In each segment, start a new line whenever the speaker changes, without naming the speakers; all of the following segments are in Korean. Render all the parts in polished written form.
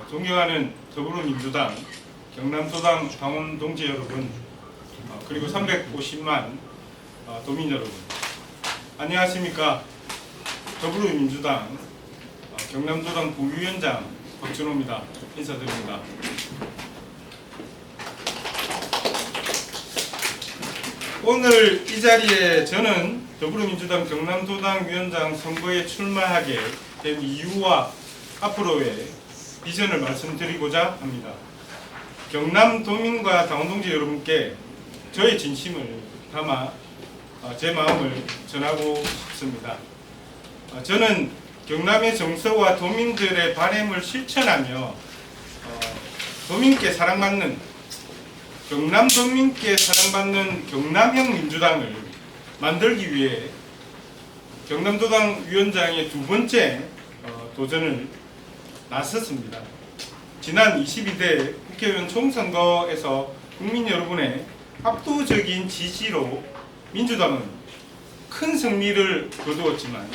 존경하는 더불어민주당 경남도당 당원 동지 여러분, 그리고 350만 도민 여러분, 안녕하십니까. 더불어민주당 경남도당 부위원장 박준호입니다. 인사드립니다. 오늘 이 자리에 저는 더불어민주당 경남도당 위원장 선거에 출마하게 된 이유와 앞으로의 비전을 말씀드리고자 합니다. 경남도민과 당원동지 여러분께 저의 진심을 담아 제 마음을 전하고 싶습니다. 저는 경남의 정서와 도민들의 바램을 실천하며 도민께 사랑받는, 경남도민께 사랑받는 경남형 민주당을 만들기 위해 경남도당 위원장의 두 번째 도전을 나섰습니다. 지난 22대 국회의원 총선거에서 국민 여러분의 압도적인 지지로 민주당은 큰 승리를 거두었지만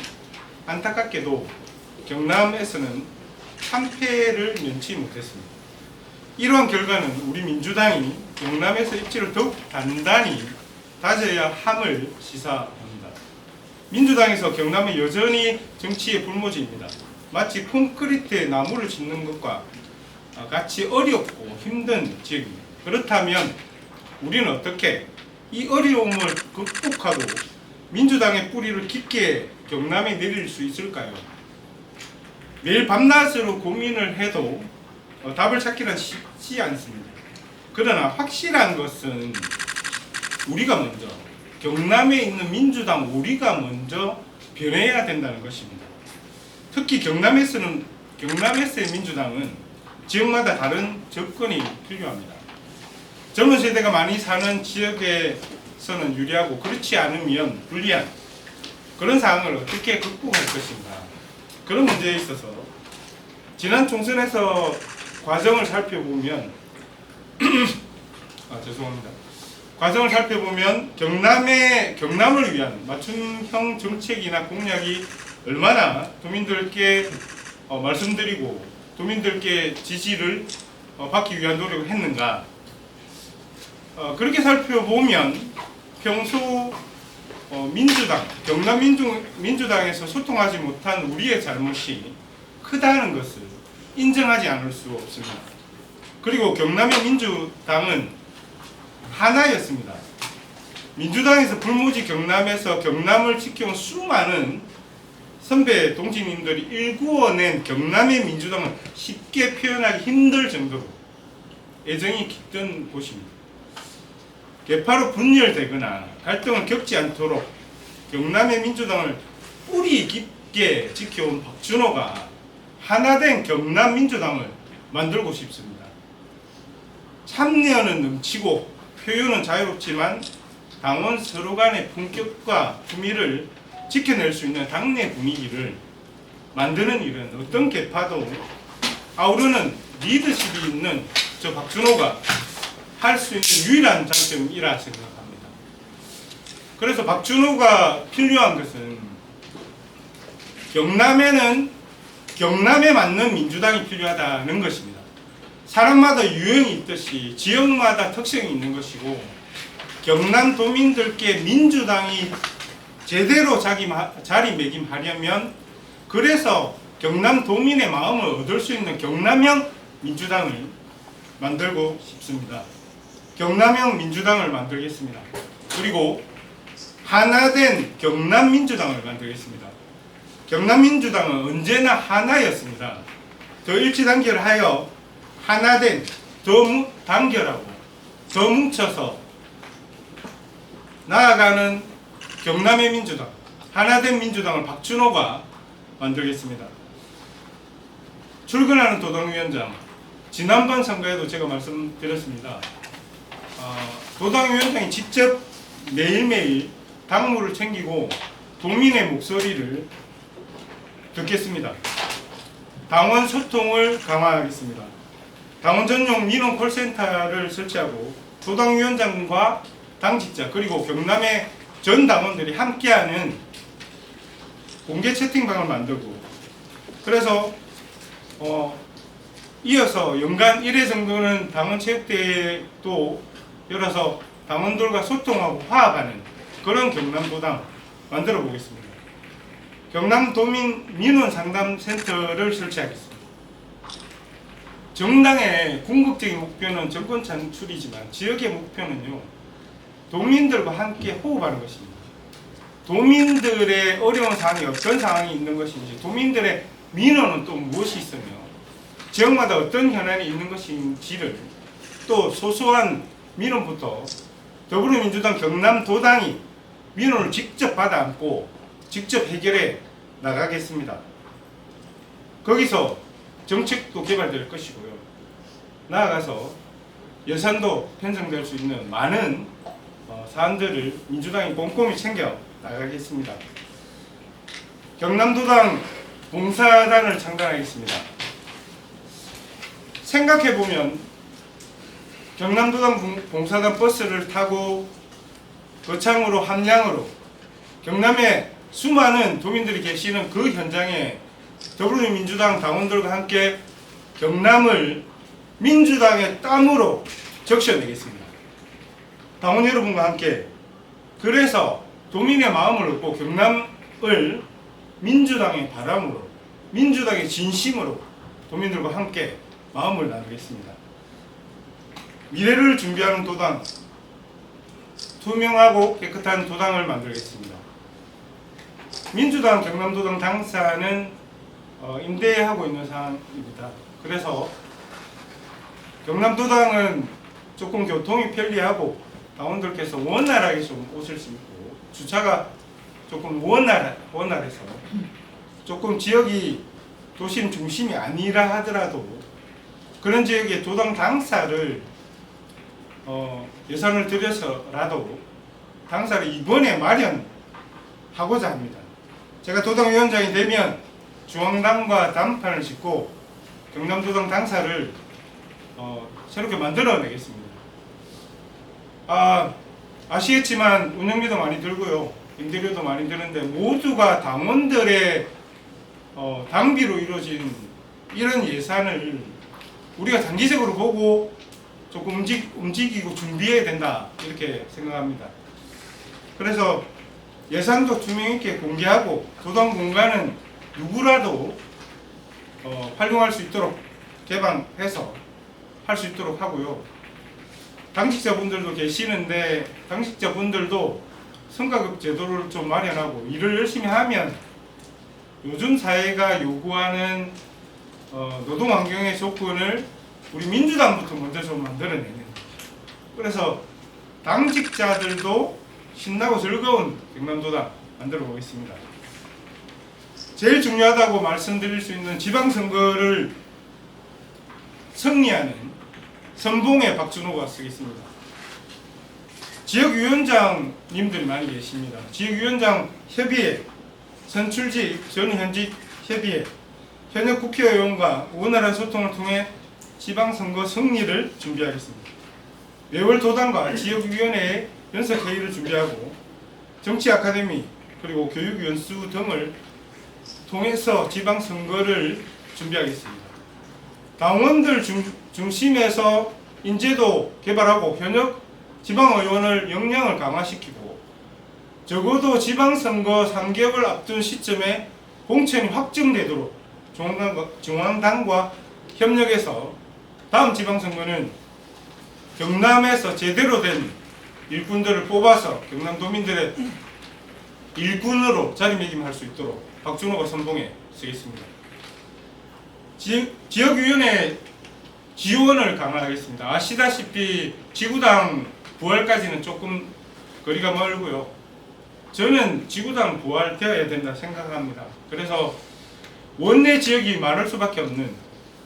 안타깝게도 경남에서는 한 패를 면치 못했습니다. 이러한 결과는 우리 민주당이 경남에서 입지를 더욱 단단히 다져야 함을 시사합니다. 민주당에서 경남은 여전히 정치의 불모지입니다. 마치 콘크리트에 나무를 짓는 것과 같이 어렵고 힘든 지역입니다. 그렇다면 우리는 어떻게 이 어려움을 극복하고 민주당의 뿌리를 깊게 경남에 내릴 수 있을까요? 매일 밤낮으로 고민을 해도 답을 찾기는 쉽지 않습니다. 그러나 확실한 것은 우리가 먼저, 경남에 있는 민주당 우리가 먼저 변해야 된다는 것입니다. 특히 경남에서의 민주당은 지역마다 다른 접근이 필요합니다. 젊은 세대가 많이 사는 지역에서는 유리하고 그렇지 않으면 불리한 그런 상황을 어떻게 극복할 것인가, 그런 문제에 있어서 지난 총선에서 과정을 살펴보면 과정을 살펴보면 경남을 위한 맞춤형 정책이나 공약이 얼마나 도민들께 말씀드리고 도민들께 지지를 받기 위한 노력을 했는가, 그렇게 살펴보면 평소 경남 민주당에서 소통하지 못한 우리의 잘못이 크다는 것을 인정하지 않을 수 없습니다. 그리고 경남의 민주당은 하나였습니다. 민주당에서 불모지 경남에서 경남을 지켜온 수많은 선배 동지님들이 일구어낸 경남의 민주당은 쉽게 표현하기 힘들 정도로 애정이 깃든 곳입니다. 개파로 분열되거나 갈등을 겪지 않도록 경남의 민주당을 뿌리 깊게 지켜온 박준호가 하나된 경남 민주당을 만들고 싶습니다. 참여는 넘치고 표현은 자유롭지만 당원 서로 간의 품격과 품위를 지켜낼 수 있는 당내 분위기를 만드는 일은 어떤 개파도 아우르는 리더십이 있는 저 박준호가 할 수 있는 유일한 장점이라 생각합니다. 그래서 박준호가 필요한 것은 경남에 맞는 민주당이 필요하다는 것입니다. 사람마다 유형이 있듯이 지역마다 특성이 있는 것이고, 경남 도민들께 민주당이 제대로 자리매김하려면, 그래서 경남 도민의 마음을 얻을 수 있는 경남형 민주당을 만들고 싶습니다. 경남형 민주당을 만들겠습니다. 그리고 하나된 경남민주당을 만들겠습니다. 경남민주당은 언제나 하나였습니다. 더 일치단결하여 하나된, 더 단결하고 더 뭉쳐서 나아가는 경남의 민주당, 하나된 민주당을 박준호가 만들겠습니다. 출근하는 도당위원장, 지난번 선거에도 제가 말씀드렸습니다. 도당위원장이 직접 매일매일 당무를 챙기고 도민의 목소리를 듣겠습니다. 당원 소통을 강화하겠습니다. 당원 전용 민원 콜센터를 설치하고 도당위원장과 당직자 그리고 경남의 전 당원들이 함께하는 공개 채팅방을 만들고, 그래서 이어서 연간 1회 정도는 당원체육대회도 열어서 당원들과 소통하고 화합하는 그런 경남도당 만들어 보겠습니다. 경남도민 민원상담센터를 설치하겠습니다. 정당의 궁극적인 목표는 정권 창출이지만 지역의 목표는요, 도민들과 함께 호흡하는 것입니다. 도민들의 어려운 상황이 어떤 상황이 있는 것인지, 도민들의 민원은 또 무엇이 있으며 지역마다 어떤 현안이 있는 것인지를, 또 소소한 민원부터 더불어민주당 경남도당이 민원을 직접 받아 안고 직접 해결해 나가겠습니다. 거기서 정책도 개발될 것이고요. 나아가서 예산도 편성될 수 있는 많은 사안들을 민주당이 꼼꼼히 챙겨 나가겠습니다. 경남도당 봉사단을 창단하겠습니다. 생각해보면 경남도당 봉사단 버스를 타고 거창으로 함량으로 경남에 수많은 도민들이 계시는 그 현장에 더불어민주당 당원들과 함께 경남을 민주당의 땀으로 적셔내겠습니다. 당원 여러분과 함께. 그래서 도민의 마음을 얻고 경남을 민주당의 바람으로, 민주당의 진심으로 도민들과 함께 마음을 나누겠습니다. 미래를 준비하는 도당, 투명하고 깨끗한 도당을 만들겠습니다. 민주당 경남도당 당사는 임대하고 있는 상황입니다. 그래서 경남도당은 조금 교통이 편리하고 당원들께서 원활하게 좀 오실 수 있고, 주차가 조금 원활해서 조금 지역이 도심 중심이 아니라 하더라도 그런 지역의 도당 당사를 예산을 들여서라도 당사를 이번에 마련하고자 합니다. 제가 도당위원장이 되면 중앙당과 담판을 짓고 경남도당 당사를 새롭게 만들어내겠습니다. 아시겠지만 운영비도 많이 들고요, 임대료도 많이 드는데 모두가 당원들의 당비로 이루어진 이런 예산을 우리가 단기적으로 보고 조금 움직이고 준비해야 된다, 이렇게 생각합니다. 그래서 예산도 투명있게 공개하고 도당 공간은 누구라도 활용할 수 있도록 개방해서 할 수 있도록 하고요. 당직자분들도 계시는데 당직자분들도 성과급 제도를 좀 마련하고 일을 열심히 하면 요즘 사회가 요구하는 노동 환경의 조건을 우리 민주당부터 먼저 좀 만들어내는, 그래서 당직자들도 신나고 즐거운 경남도당 만들어 보겠습니다. 제일 중요하다고 말씀드릴 수 있는 지방선거를 승리하는 선봉에 박준호가 쓰겠습니다. 지역위원장님들이 많이 계십니다. 지역위원장 협의회, 선출직, 전현직 협의회, 현역 국회의원과 원활한 소통을 통해 지방선거 승리를 준비하겠습니다. 매월 도당과 지역위원회의 연석회의를 준비하고 정치아카데미 그리고 교육연수 등을 통해서 지방선거를 준비하겠습니다. 당원들 중심에서 인재도 개발하고 현역 지방의원을 역량을 강화시키고 적어도 지방선거 3개월 앞둔 시점에 공천이 확정되도록 중앙당과 협력해서 다음 지방선거는 경남에서 제대로 된 일꾼들을 뽑아서 경남도민들의 일꾼으로 자리매김할 수 있도록 박준호가 선봉에 서겠습니다. 지역위원회 지원을 강화하겠습니다. 아시다시피 지구당 부활까지는 조금 거리가 멀고요. 저는 지구당 부활되어야 된다 생각합니다. 그래서 원내 지역이 많을 수밖에 없는,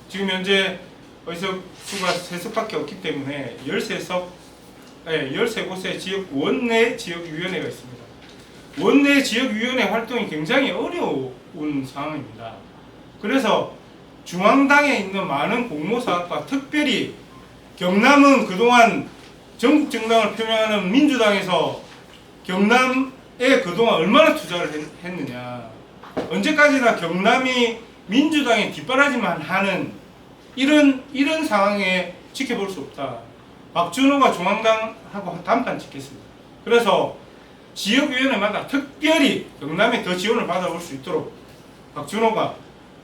지금 현재 의석수가 3석밖에 없기 때문에 13곳의 지역 원내 지역위원회가 있습니다. 원내 지역위원회 활동이 굉장히 어려운 상황입니다. 그래서 중앙당에 있는 많은 공모사학과 특별히 경남은 그동안 전국 정당을 표명하는 민주당에서 경남에 그동안 얼마나 투자를 했느냐, 언제까지나 경남이 민주당의 뒷바라지만 하는 이런 상황에 지켜볼 수 없다. 박준호가 중앙당하고 단판 짓겠습니다. 그래서 지역위원회마다 특별히 경남에 더 지원을 받아볼 수 있도록 박준호가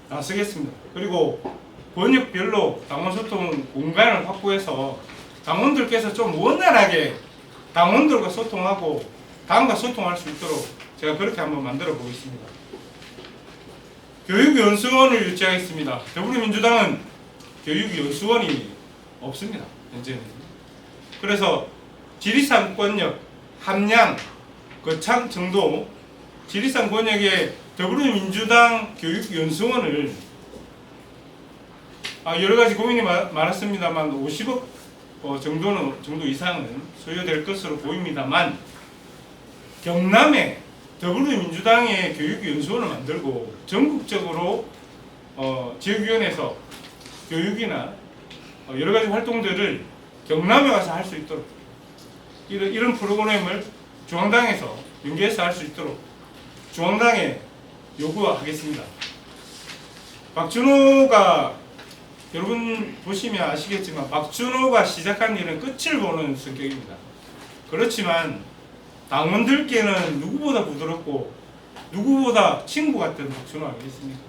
나서겠습니다. 그리고 권역별로 당원 소통 공간을 확보해서 당원들께서 좀 원활하게 당원들과 소통하고 당과 소통할 수 있도록 제가 그렇게 한번 만들어 보겠습니다. 교육연수원을 유치하겠습니다. 더불어민주당은 교육연수원이 없습니다. 현재는. 그래서 지리산권역, 함양, 거창, 정도 지리산 권역에 더불어민주당 교육연수원을 여러 가지 고민이 많았습니다만 50억 정도 이상은 소요될 것으로 보입니다만 경남에 더불어민주당의 교육연수원을 만들고 전국적으로 지역위원회에서 교육이나 여러 가지 활동들을 경남에 와서 할 수 있도록 이런 프로그램을 중앙당에서 연계해서 할 수 있도록 중앙당에 요구하겠습니다. 박준호가 여러분 보시면 아시겠지만 박준호가 시작한 일은 끝을 보는 성격입니다. 그렇지만 당원들께는 누구보다 부드럽고 누구보다 친구 같은 박준호 아니겠습니까?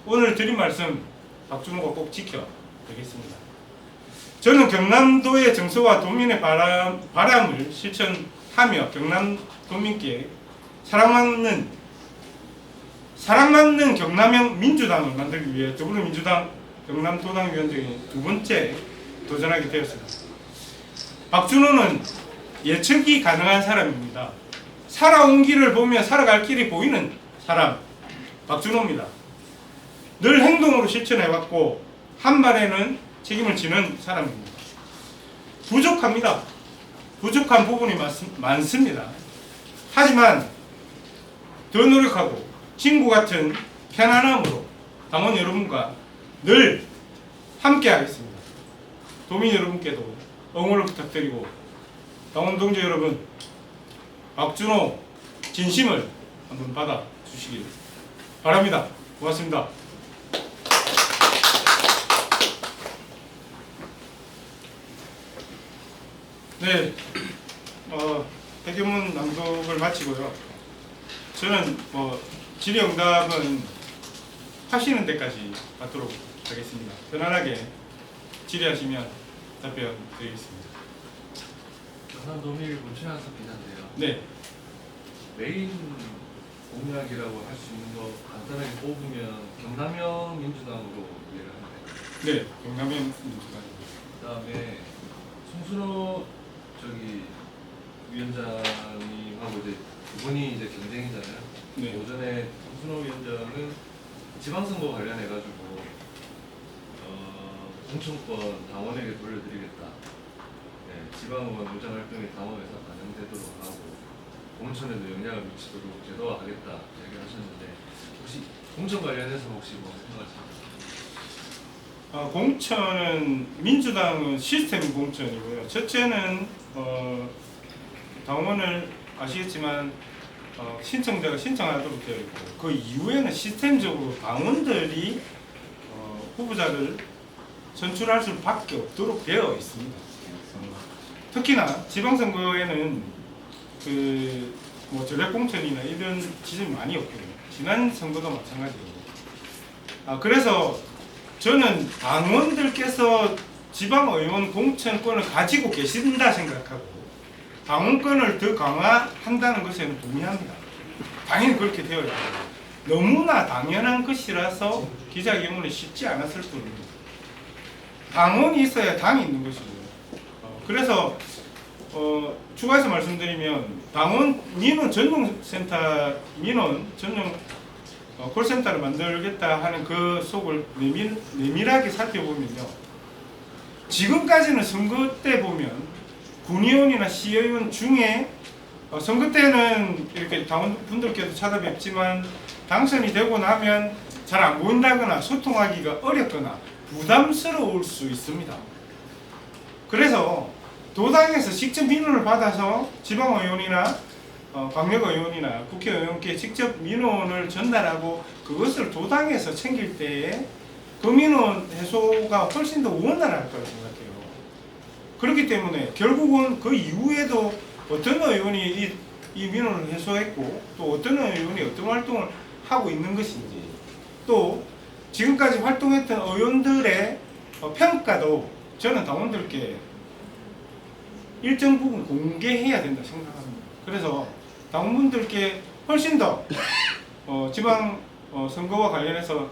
오늘 드린 말씀 박준호가 꼭 지켜 되겠습니다. 저는 경남도의 정서와 도민의 바람을 실천하며 경남 도민께 사랑받는 경남형 민주당을 만들기 위해 더불어민주당 경남도당위원장이 두 번째 도전하게 되었습니다. 박준호는 예측이 가능한 사람입니다. 살아온 길을 보며 살아갈 길이 보이는 사람 박준호입니다. 늘 행동으로 실천해왔고 한 말에는 책임을 지는 사람입니다. 부족합니다. 부족한 부분이 많습니다. 하지만 더 노력하고 친구 같은 편안함으로 당원 여러분과 늘 함께 하겠습니다. 도민 여러분께도 응원을 부탁드리고 당원 동지 여러분 박준호 진심을 한번 받아 주시길 바랍니다. 고맙습니다. 네, 회견문 낭독을 마치고요. 저는 질의응답은 하시는 데까지 받도록 하겠습니다. 편안하게 질의하시면 답변 드리겠습니다.
경남도민일 문채한석 기자인데요.
네.
메인 공약이라고 할 수 있는 거 간단하게 뽑으면 경남형 민주당으로 이해를 합니다.
네, 경남형 민주당.
그다음에 송순호 위원장님하고 이제 두 분이 이제 경쟁이잖아요.
네.
오전에 송순호 위원장은 지방선거 관련해가지고 공천권 당원에게 돌려드리겠다. 네, 지방의원 의장활동이 당원에서 반영되도록 하고 공천에도 영향을 미치도록 제도화하겠다 얘기를 하셨는데 혹시 공천 관련해서 혹시 뭐 생각하시나요?
공천은 민주당은 시스템 공천이고요. 첫째는 당원을 아시겠지만 신청자가 신청하도록 되어 있고 그 이후에는 시스템적으로 당원들이 후보자를 선출할 수밖에 없도록 되어 있습니다. 특히나 지방선거에는 전략 공천이나 이런 지점이 많이 없거든요. 지난 선거도 마찬가지고. 그래서 저는 당원들께서 지방의원 공천권을 가지고 계신다 생각하고 당원권을 더 강화한다는 것에는 동의합니다. 당연히 그렇게 되어야 합니다. 너무나 당연한 것이라서 기자회견문이 쉽지 않았을 뿐입니다. 당원이 있어야 당이 있는 것이고요. 그래서 추가해서 말씀드리면 당원 민원 전용센터 민원 전용 콜센터를 만들겠다 하는 그 속을 내밀하게 살펴보면요. 지금까지는 선거 때 보면 군의원이나 시의원 중에 선거 때는 이렇게 당원분들께도 찾아뵙지만 당선이 되고 나면 잘 안 보인다거나 소통하기가 어렵거나 부담스러울 수 있습니다. 그래서 도당에서 직접 민원을 받아서 지방의원이나 광역의원이나 국회의원께 직접 민원을 전달하고 그것을 도당에서 챙길 때에 도민원 해소가 훨씬 더 원활할 거라고 생각해요. 그렇기 때문에 결국은 그 이후에도 어떤 의원이 이 민원을 해소했고 또 어떤 의원이 어떤 활동을 하고 있는 것인지 또 지금까지 활동했던 의원들의 평가도 저는 당원들께 일정 부분 공개해야 된다 생각합니다. 그래서 당원분들께 훨씬 더 지방 선거와 관련해서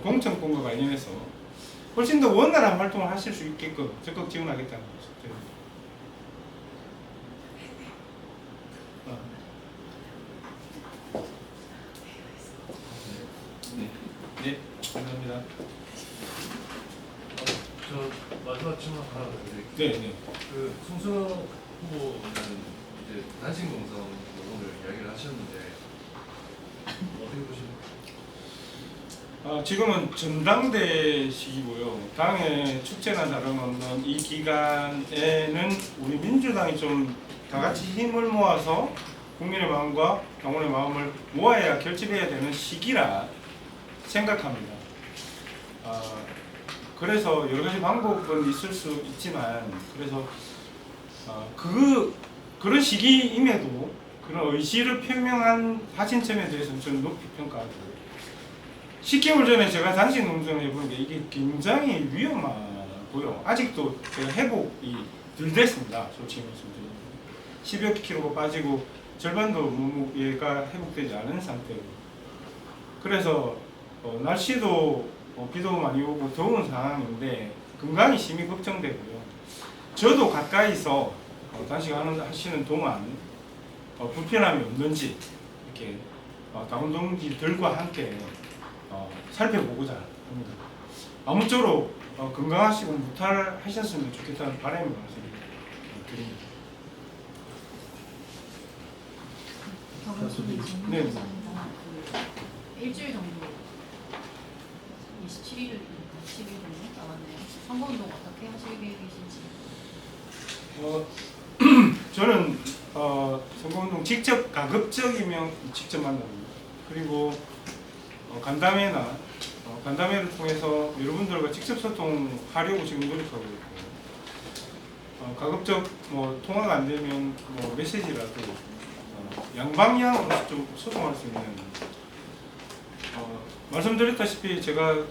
공천권과 관련해서 훨씬 더 원활한 활동을 하실 수 있게끔 적극 지원하겠다는 것을 드립니다. 네, 감사합니다.
저 마지막 질문 하나 더 드릴게요.
네, 네.
그 송승헌 후보는 이제 단식 농성 오늘 이야기를 하셨는데 어떻게 보십니까?
지금은 전당대 시기고요. 당의 축제나 다름없는 이 기간에는 우리 민주당이 좀 다 같이 힘을 모아서 국민의 마음과 당원의 마음을 모아야 결집해야 되는 시기라 생각합니다. 그래서 여러 가지 방법은 있을 수 있지만 그래서 그런 시기임에도 그런 의지를 하신 점에 대해서는 저는 높이 평가하고 10개월 전에 제가 단식 농성을 해보니까 이게 굉장히 위험하고요. 아직도 제가 회복이 덜 됐습니다. 솔직히 말씀드리면 10여 킬로가 빠지고 절반도 몸무게가 회복되지 않은 상태고 그래서 날씨도 비도 많이 오고 더운 상황인데 건강이 심히 걱정되고요. 저도 가까이서 단식하시는 동안 불편함이 없는지 이렇게 당원 동지들과 함께 살펴보고자 합니다. 아무쪼록 건강하시고 무탈하셨으면 좋겠다는 바람을 드립니다. 네.
일주일 정도 27일, 10일 정도 남았네요. 선거운동 어떻게 하실 계획이신지?
저는 선거운동 직접 가급적이면 직접 만납니다. 그리고 간담회나 간담회를 통해서 여러분들과 직접 소통하려고 지금 노력하고 있고 가급적 통화가 안 되면 메시지라도 양방향으로 좀 소통할 수 있는 말씀드렸다시피 제가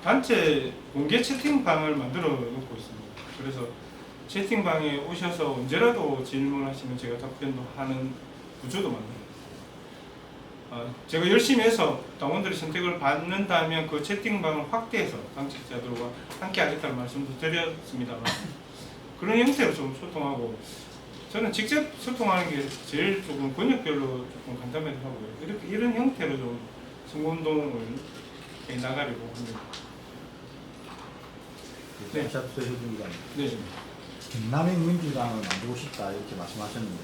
단체 공개 채팅방을 만들어 놓고 있습니다. 그래서 채팅방에 오셔서 언제라도 질문하시면 제가 답변도 하는 구조도 만듭니다. 제가 열심히 해서 당원들의 선택을 받는다면 그 채팅방을 확대해서 당직자들과 함께 하겠다는 말씀도 드렸습니다만 그런 형태로 좀 소통하고 저는 직접 소통하는 게 제일 조금 권역별로 조금 간담회를 하고요. 이런 형태로 좀 선거운동을 나가려고 합니다.
네. 해주니까
네.
경남행 민주당을 만들고 싶다 이렇게 말씀하셨는데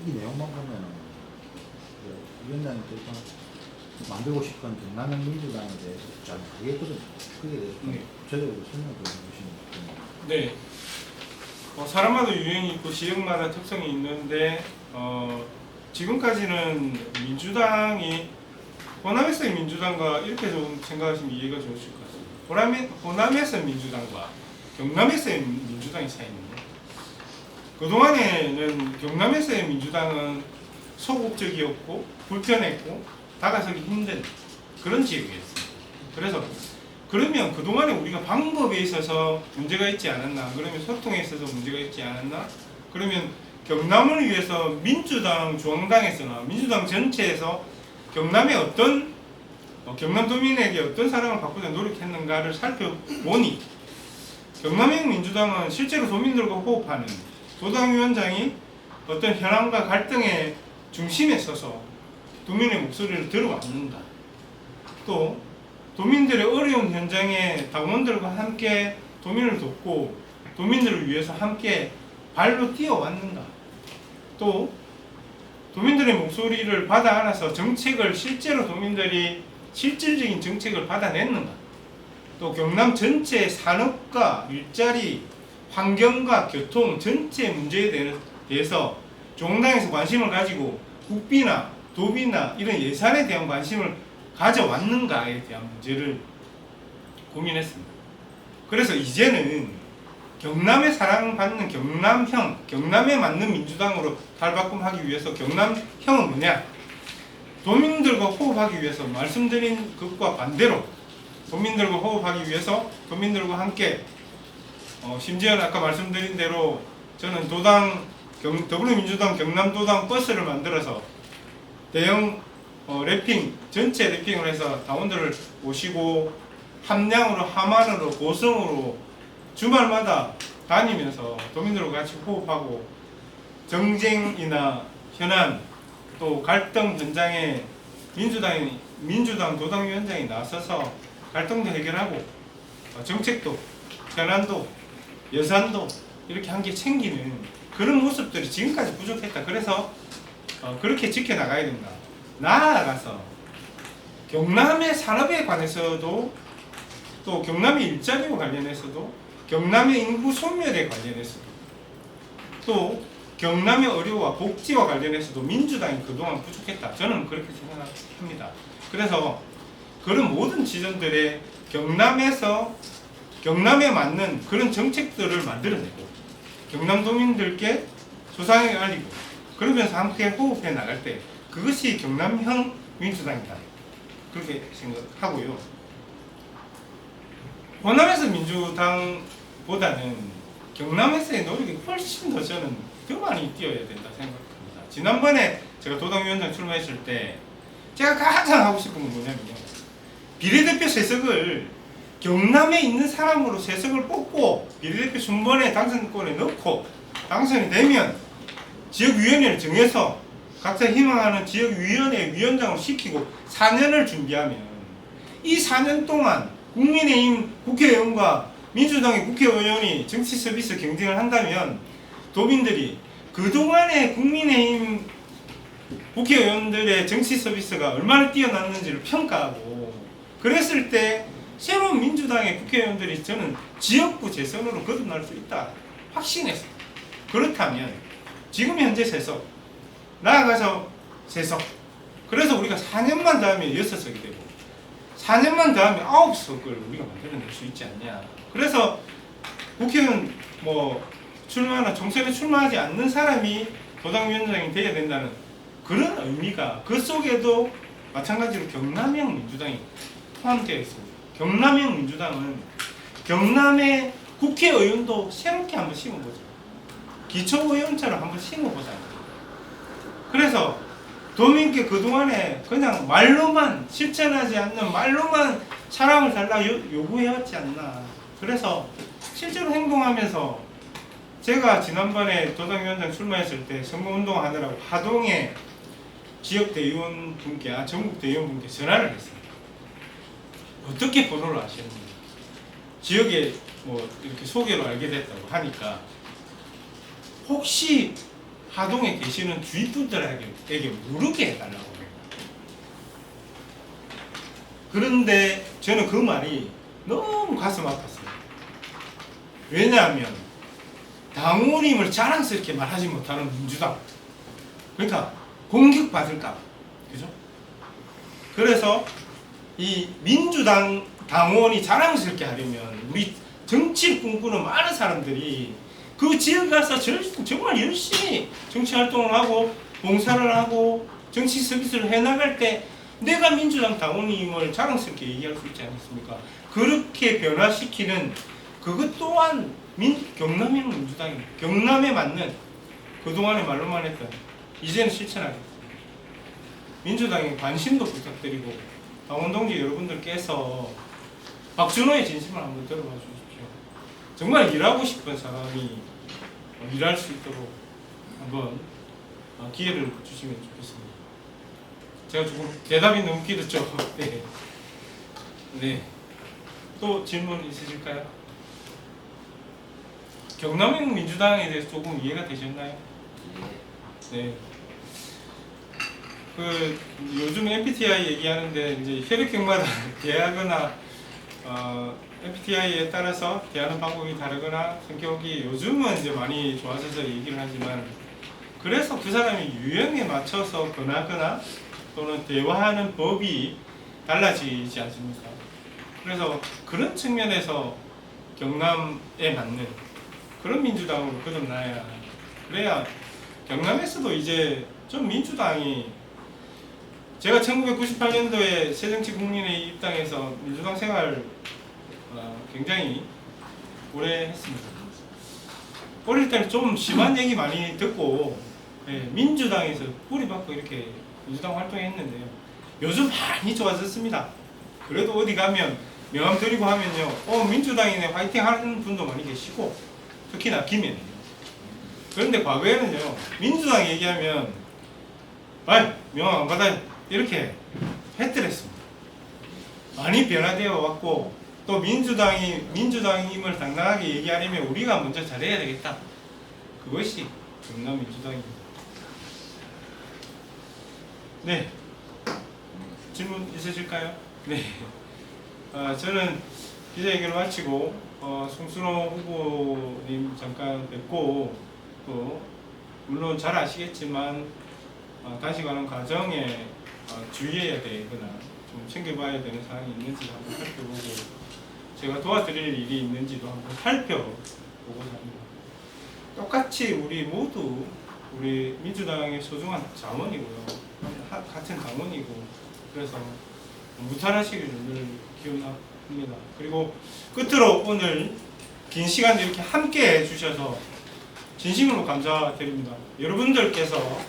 이 내용만 보면 위원장님께서 만들고 싶은 경남행 민주당에 대해서 잘 모르겠거든요. 그게 저희로 설명해 주시면 좋겠네요.
네. 사람마다 유행이 있고 지역마다 특성이 있는데 지금까지는 민주당이 호남에서의 민주당과 이렇게 좀 생각하시면 이해가 좋으실 것 같습니다. 호남에서의 민주당과 경남에서의 민주당의 차이입니다. 그동안에는 경남에서의 민주당은 소극적이었고 불편했고 다가서기 힘든 그런 지역이었습니다. 그래서 그러면 그동안에 우리가 방법에 있어서 문제가 있지 않았나? 그러면 소통에 있어서 문제가 있지 않았나? 그러면 경남을 위해서 민주당 중앙당에서나 민주당 전체에서 경남의 어떤 경남도민에게 어떤 사랑을 받고자 노력했는가를 살펴보니 경남행 민주당은 실제로 도민들과 호흡하는 도당위원장이 어떤 현안과 갈등의 중심에 서서 도민의 목소리를 들어왔는가? 또 도민들의 어려운 현장에 당원들과 함께 도민을 돕고 도민들을 위해서 함께 발로 뛰어왔는가? 또 도민들의 목소리를 받아 안아서 정책을 실제로 도민들이 실질적인 정책을 받아냈는가? 또 경남 전체 산업과 일자리, 환경과 교통 전체 문제에 대해서 중앙당에서 관심을 가지고 국비나 도비나 이런 예산에 대한 관심을 가져왔는가에 대한 문제를 고민했습니다. 그래서 이제는 경남에 사랑받는 경남형, 경남에 맞는 민주당으로 탈바꿈하기 위해서 경남형은 뭐냐? 도민들과 호흡하기 위해서 말씀드린 것과 반대로 도민들과 호흡하기 위해서 도민들과 함께 심지어는 아까 말씀드린 대로 저는 더불어민주당 경남도당 버스를 만들어서 대형 랩핑, 전체 랩핑을 해서 당원들을 모시고 함량으로, 함안으로, 고성으로 주말마다 다니면서 도민들과 같이 호흡하고 정쟁이나 현안 또 갈등 현장에 민주당 도당위원장이 나서서 갈등도 해결하고 정책도 현안도 예산도 이렇게 한 개 챙기는 그런 모습들이 지금까지 부족했다. 그래서 그렇게 지켜나가야 된다. 나아가서 경남의 산업에 관해서도 또 경남의 일자리와 관련해서도 경남의 인구 소멸에 관련해서도 또 경남의 의료와 복지와 관련해서도 민주당이 그동안 부족했다. 저는 그렇게 생각합니다. 그래서 그런 모든 지점들의 경남에 맞는 그런 정책들을 만들어내고 경남도민들께 소상하게 알리고 그러면서 함께 호흡해 나갈 때 그것이 경남형 민주당이다. 그렇게 생각하고요. 호남에서 민주당보다는 경남에서의 노력이 훨씬 더 저는 더 많이 뛰어야 된다 생각합니다. 지난번에 제가 도당위원장 출마했을 때 제가 가장 하고 싶은 건 뭐냐면요. 비례대표 세석을 경남에 있는 사람으로 세석을 뽑고 비례대표 순번에 당선권에 넣고 당선이 되면 지역위원회를 정해서 각자 희망하는 지역위원회 위원장을 시키고 4년을 준비하면 이 4년 동안 국민의힘 국회의원과 민주당의 국회의원이 정치 서비스 경쟁을 한다면 도민들이 그동안의 국민의힘 국회의원들의 정치 서비스가 얼마나 뛰어났는지를 평가하고 그랬을 때 새로운 민주당의 국회의원들이 저는 지역구 재선으로 거듭날 수 있다 확신했어요. 그렇다면 지금 현재 세석 나아가서 세석 그래서 우리가 4년만 더 하면 6석이 되고 4년만 더 하면 9석을 우리가 만들어낼 수 있지 않냐. 그래서 국회의원 출마나 총선에 출마하지 않는 사람이 도당위원장이 되어야 된다는 그런 의미가 그 속에도 마찬가지로 경남형 민주당이 포함되어 있습니다. 경남형 민주당은 경남의 국회의원도 새롭게 한번 심어보자. 기초의원처럼 한번 심어보자. 그래서 도민께 그동안에 그냥 말로만 실천하지 않는 말로만 사랑을 달라 요구해왔지 않나. 그래서 실제로 행동하면서 제가 지난번에 도당위원장 출마했을 때 선거운동 하느라고 하동에 지역 대의원분께 전국 대의원분께 전화를 했습니다. 어떻게 번호를 아시는지 지역에 이렇게 소개로 알게 됐다고 하니까 혹시 하동에 계시는 주위분들에게 모르게 해달라고 합니다. 그런데 저는 그 말이 너무 가슴 아팠어요. 왜냐하면 당원임을 자랑스럽게 말하지 못하는 민주당 그러니까 공격받을까 그죠? 그래서 이 민주당 당원이 자랑스럽게 하려면 우리 정치를 꿈꾸는 많은 사람들이 그 지역에 가서 정말 열심히 정치활동을 하고 봉사를 하고 정치 서비스를 해나갈 때 내가 민주당 당원임을 자랑스럽게 얘기할 수 있지 않습니까? 그렇게 변화시키는 그것 또한 경남형 민주당입니다. 경남에 맞는 그동안에 말로만 했던 이제는 실천하겠습니다. 민주당에 관심도 부탁드리고 당원동지 여러분들께서 박준호의 진심을 한번 들어봐 주십시오. 정말 일하고 싶은 사람이 일할 수 있도록 한번 기회를 주시면 좋겠습니다. 제가 조금 대답이 너무 길었죠? 네. 네. 또 질문 있으실까요? 경남형 민주당에 대해서 조금 이해가 되셨나요? 네. 요즘 MBTI 얘기하는데 이제 혈액형마다 대하거나 MBTI에 따라서 대하는 방법이 다르거나 성격이 요즘은 이제 많이 좋아져서 얘기를 하지만 그래서 그 사람이 유형에 맞춰서 권하거나 또는 대화하는 법이 달라지지 않습니까? 그래서 그런 측면에서 경남에 맞는 그런 민주당으로 거듭나야, 그래야 경남에서도 이제 좀 민주당이, 제가 1998년도에 새정치국민회의 입당해서 민주당 생활 굉장히 오래 했습니다. 어릴 때는 좀 심한 얘기 많이 듣고, 민주당에서 뿌리박고 이렇게 민주당 활동했는데요. 요즘 많이 좋아졌습니다. 그래도 어디 가면 명함 드리고 하면요, 민주당이네 화이팅 하는 분도 많이 계시고, 특히나 김해는. 그런데 과거에는요, 민주당 얘기하면 아이 명함 안 받아요 이렇게 했더랬습니다. 많이 변화되어 왔고, 또 민주당임을 당당하게 얘기하려면 우리가 먼저 잘해야 되겠다. 그것이 경남민주당입니다. 네, 질문 있으실까요? 네. 저는 기자회견을 마치고 송순호 후보님 잠깐 뵙고, 또 물론 잘 아시겠지만 다시 가는 과정에 주의해야 되거나 좀 챙겨봐야 되는 사항이 있는지 한번 살펴보고, 제가 도와드릴 일이 있는지도 한번 살펴보고자 합니다. 똑같이 우리 모두 우리 민주당의 소중한 자원이고요, 같은 당원이고, 그래서 무탈하시기를 늘 기원합니다. 그리고 끝으로 오늘 긴 시간 이렇게 함께 해주셔서 진심으로 감사드립니다. 여러분들께서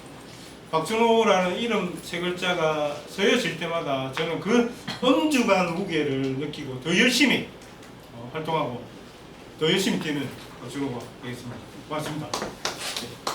박준호라는 이름 세 글자가 쓰여질 때마다 저는 그 엄중한 무게를 느끼고 더 열심히 활동하고 더 열심히 뛰는 박준호가 되겠습니다. 고맙습니다. 네.